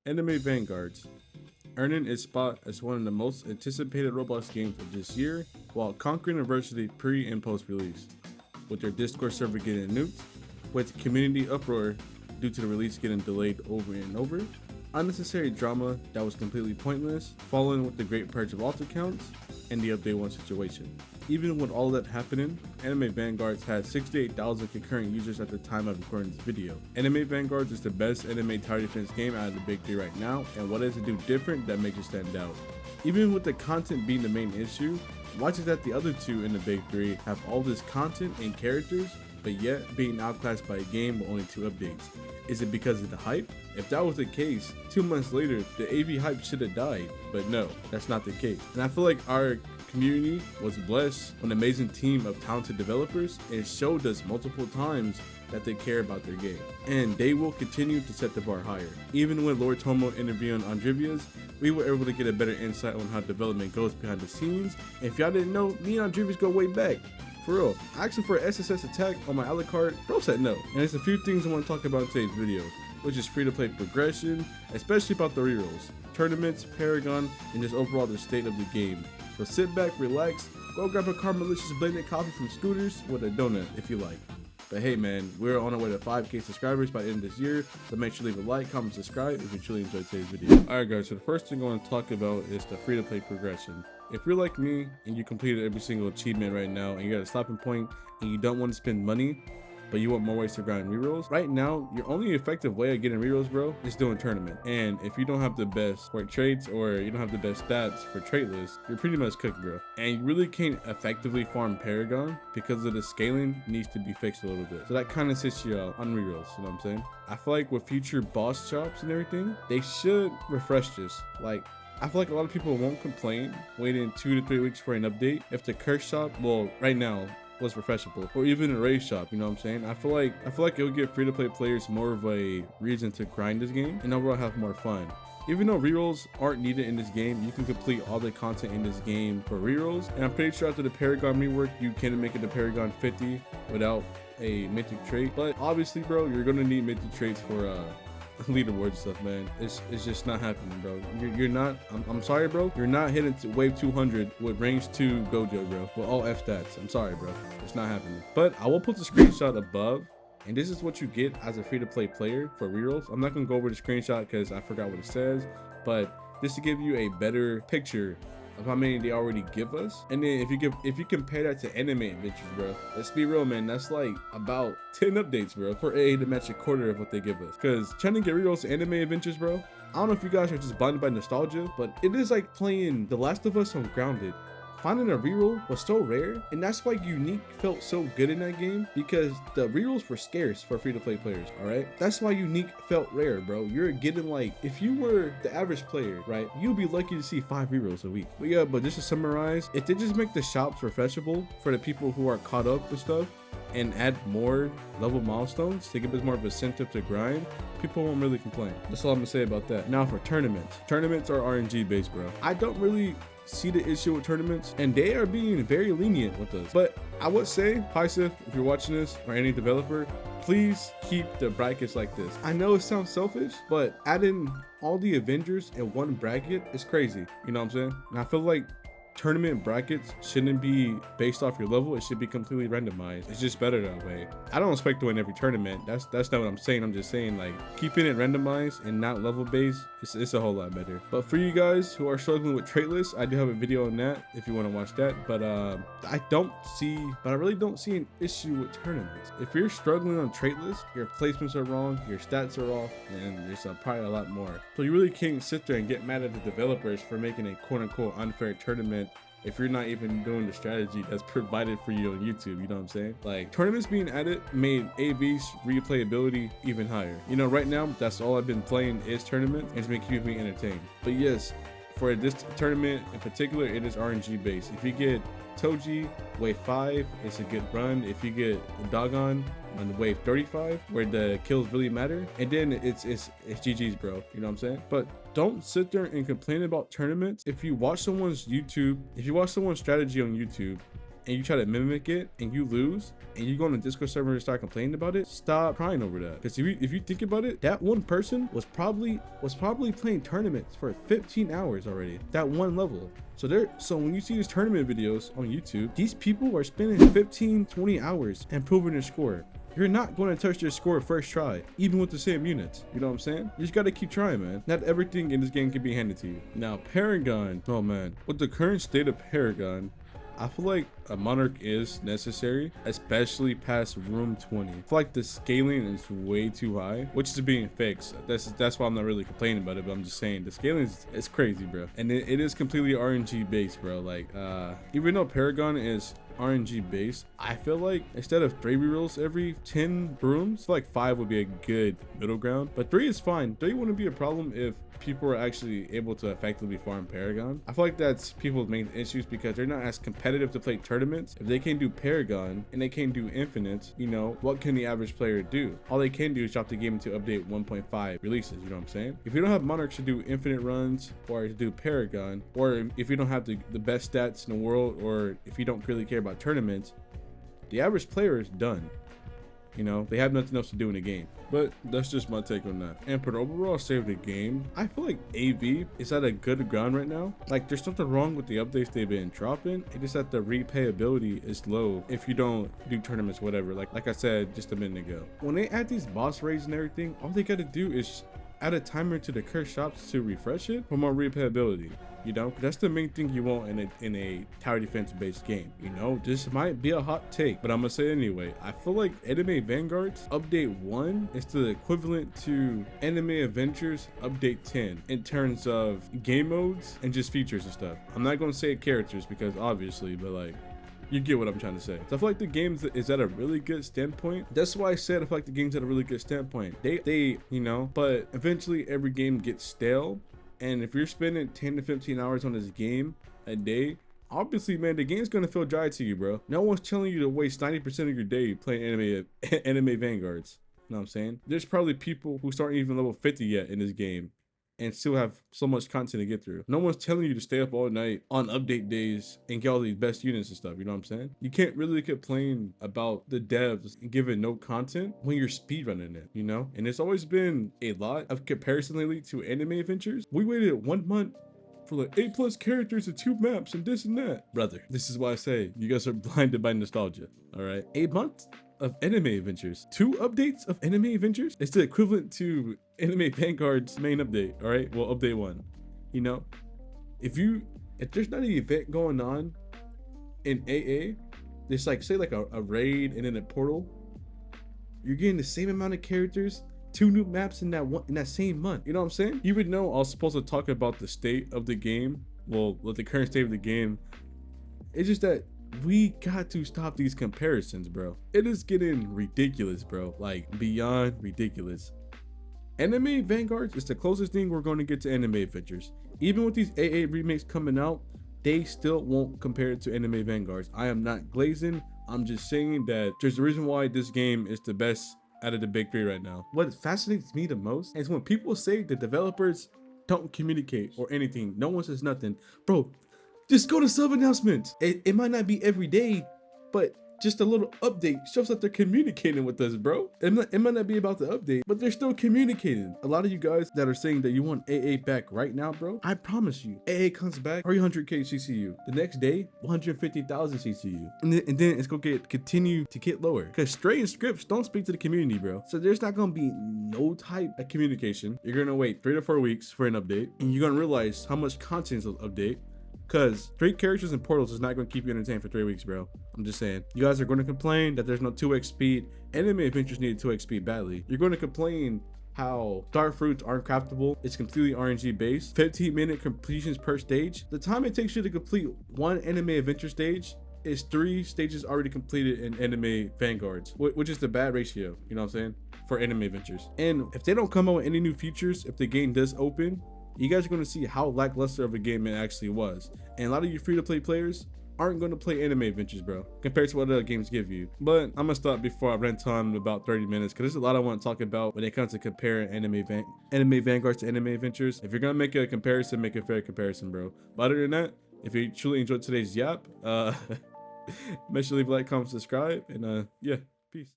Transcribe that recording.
Anime Vanguards, earning its spot as one of the most anticipated Roblox games of this year while conquering adversity pre and post release, with their Discord server getting nuked, with community uproar due to the release getting delayed over and over, unnecessary drama that was completely pointless, following with the great purge of alt accounts, and the update 1 situation. Even with all that happening, Anime Vanguards had 68,000 concurrent users at the time of recording this video. Anime Vanguards is the best anime tower defense game out of the big three right now, and what does it do different that makes it stand out? Even with the content being the main issue, watch it that the other two in the big three have all this content and characters, but yet being outclassed by a game with only 2 updates. Is it because of the hype? If that was the case, 2 months later, the AV hype should have died, but no, that's not the case. And I feel like our community was blessed with an amazing team of talented developers and showed us multiple times that they care about their game. And they will continue to set the bar higher. Even with Lord Tomo interviewing Andrivias, we were able to get a better insight on how development goes behind the scenes. And if y'all didn't know, me and Andrivias go way back. For real, I asked him for an SSS attack on my Alucard, bro said no. And there's a few things I want to talk about in today's video, which is free-to-play progression, especially about the rerolls, tournaments, Paragon, and just overall the state of the game. So sit back, relax, go grab a Carmelicious blended coffee from Scooters with a donut if you like. But hey man, we're on our way to 5K subscribers by the end of this year, so make sure to leave a like, comment, subscribe if you truly enjoyed today's video. Alright guys, so the first thing I want to talk about is the free-to-play progression. If you're like me and you completed every single achievement right now and you're at a stopping point and you don't want to spend money, but you want more ways to grind rerolls, right now your only effective way of getting rerolls, bro, is doing tournament. And if you don't have the best work traits or you don't have the best stats for trait lists, you're pretty much cooked, bro. And you really can't effectively farm Paragon because of the scaling needs to be fixed a little bit. So that kind of sits you out on rerolls, you know what I'm saying? I feel like with future boss shops and everything, they should refresh this. Like, I feel like a lot of people won't complain waiting 2 to 3 weeks for an update if the curse shop, well, right now, was refreshable, or even a raid shop, you know what I'm saying? I feel like it'll give free-to-play players more of a reason to grind this game and overall have more fun. Even though rerolls aren't needed in this game, you can complete all the content in this game for rerolls, and I'm pretty sure after the Paragon rework, you can make it to Paragon 50 without a mythic trait. But obviously, bro, you're gonna need mythic traits for leaderboard stuff, man. It's just not happening, bro. You're not, I'm sorry, bro, you're not hitting to wave 200 with range 2 Gojo, bro, with all F stats. I'm sorry, bro, it's not happening. But I will put the screenshot above, and this is what you get as a free-to-play player for rerolls. I'm not gonna go over the screenshot because I forgot what it says, but just to give you a better picture of how many they already give us. And then if you compare that to Anime Adventures, bro, let's be real, man, that's like about 10 updates, bro, for AA to match a quarter of what they give us. Because trying to get rerolls to Anime Adventures, bro, I don't know if you guys are just blinded by nostalgia, but it is like playing The Last of Us on Grounded. Finding a reroll was so rare, and that's why Unique felt so good in that game, because the rerolls were scarce for free-to-play players, all right? That's why Unique felt rare, bro. You're getting like, if you were the average player, right, you'd be lucky to see 5 rerolls a week. But yeah, but just to summarize, if they just make the shops refreshable for the people who are caught up with stuff, and add more level milestones to give us more of a incentive to grind, people won't really complain. That's all I'm gonna say about that. Now for tournaments. Tournaments are RNG based, bro. I don't really see the issue with tournaments, and they are being very lenient with us. But I would say, Paisa, if you're watching this, or any developer, please keep the brackets like this. I know it sounds selfish, but adding all the Avengers in one bracket is crazy. You know what I'm saying? And I feel like tournament brackets shouldn't be based off your level. It should be completely randomized. It's just better that way. I don't expect to win every tournament. That's not what I'm saying. I'm just saying, like, keeping it randomized and not level based, it's a whole lot better. But for you guys who are struggling with trait lists, I do have a video on that if you want to watch that. But I really don't see an issue with tournaments. If you're struggling on trait lists, your placements are wrong, your stats are off, and there's probably a lot more. So you really can't sit there and get mad at the developers for making a quote-unquote unfair tournament if you're not even doing the strategy that's provided for you on YouTube. You know what I'm saying? Like, tournaments being added made AV's replayability even higher. You know, right now, that's all I've been playing is tournament, and it's been keeping me entertained. But yes, for this tournament in particular, it is RNG based. If you get Toji wave 5, it's a good run. If you get Dogon on wave 35, where the kills really matter, and then it's GG's, bro. You know what I'm saying? But don't sit there and complain about tournaments. If you watch someone's strategy on YouTube and you try to mimic it and you lose and you go on the Discord server and start complaining about it, stop crying over that. Because if you think about it, that one person was probably playing tournaments for 15 hours already, that one level. So when you see these tournament videos on YouTube, these people are spending 15-20 hours improving their score. You're not going to touch your score first try, even with the same units. You know what I'm saying? You just got to keep trying, man. Not everything in this game can be handed to you. Now, Paragon. Oh, man. With the current state of Paragon, I feel like a Monarch is necessary, especially past room 20. I feel like the scaling is way too high, which is being fixed. That's why I'm not really complaining about it, but I'm just saying the scaling is crazy, bro. And it is completely RNG based, bro. Like, even though Paragon is RNG based, I feel like instead of 3 rerolls every 10 rooms, I feel like 5 would be a good middle ground. But 3 is fine. 3 wouldn't be a problem if people are actually able to effectively farm Paragon. I feel like that's people's main issues because they're not as competitive to play tournaments. If they can do Paragon and they can do Infinite, you know, what can the average player do? All they can do is drop the game into update 1.5 releases, you know what I'm saying? If you don't have Monarchs to do Infinite runs or to do Paragon, or if you don't have the best stats in the world, or if you don't really care about tournaments, the average player is done. You know, they have nothing else to do in the game. But that's just my take on that. And for the overall state of the game, I feel like AV is at a good ground right now. Like, there's something wrong with the updates they've been dropping. It's just that the replayability is low if you don't do tournaments, whatever. Like I said just a minute ago. When they add these boss raids and everything, all they gotta do is add a timer to the cursed shops to refresh it for more replayability. You know, that's the main thing you want in a tower defense based game. You know, this might be a hot take, but I'm gonna say it anyway. I feel like Anime Vanguards update 1 is the equivalent to Anime Adventures update 10 in terms of game modes and just features and stuff. I'm not gonna say characters because obviously, but like, you get what I'm trying to say. So I feel like the game is at a really good standpoint. That's why I said I feel like the game's at a really good standpoint. They you know, but eventually every game gets stale. And if you're spending 10 to 15 hours on this game a day, obviously, man, the game's gonna feel dry to you, bro. No one's telling you to waste 90% of your day playing Anime Vanguards. You know what I'm saying? There's probably people who aren't even level 50 yet in this game and still have so much content to get through. No one's telling you to stay up all night on update days and get all these best units and stuff, you know what I'm saying? You can't really complain about the devs giving no content when you're speedrunning it, you know? And it's always been a lot of comparison lately to Anime Adventures. We waited 1 month for like 8+ characters and 2 maps and this and that. Brother, this is why I say you guys are blinded by nostalgia, all right? 8 months of Anime Adventures, 2 updates of Anime Adventures. It's the equivalent to Anime Vanguard's main update, all right? Well, update 1. You know, if there's not an event going on in AA, there's like, say like a raid and then a portal, you're getting the same amount of characters, 2 new maps in that same month. You know what I'm saying? Even though I was supposed to talk about the state of the game, well, with the current state of the game, it's just that we got to stop these comparisons, bro. It is getting ridiculous, bro. Like, beyond ridiculous. Anime Vanguards is the closest thing we're going to get to Anime Adventures. Even with these AA remakes coming out, they still won't compare it to Anime Vanguards. I am not glazing. I'm just saying that there's a reason why this game is the best out of the big 3 right now. What fascinates me the most is when people say the developers don't communicate or anything. No one says nothing. Bro, just go to sub announcements. It might not be every day, but just a little update shows that they're communicating with us, bro. It might not be about the update, but they're still communicating. A lot of you guys that are saying that you want AA back right now, bro, I promise you, AA comes back 300k CCU. The next day, 150,000 CCU. And then it's gonna continue to get lower. Because Stray and Scripts don't speak to the community, bro. So there's not gonna be no type of communication. You're gonna wait 3 to 4 weeks for an update, and you're gonna realize how much content is on update. Because 3 characters and portals is not going to keep you entertained for 3 weeks, bro. I'm just saying. You guys are going to complain that there's no 2x speed. Anime Adventures needed 2x speed badly. You're going to complain how star fruits aren't craftable. It's completely RNG based. 15-minute completions per stage. The time it takes you to complete 1 Anime Adventure stage is 3 stages already completed in Anime Vanguards, which is the bad ratio, you know what I'm saying, for Anime Adventures. And if they don't come out with any new features, if the game does open, you guys are going to see how lackluster of a game it actually was. And a lot of you free-to-play players aren't going to play Anime Adventures, bro, compared to what other games give you. But I'm going to stop before I rent on about 30 minutes, because there's a lot I want to talk about when it comes to comparing Anime Vanguards to Anime Adventures. If you're going to make a comparison, make a fair comparison, bro. But other than that, if you truly enjoyed today's yap, Make sure to leave a like, comment, subscribe, and yeah.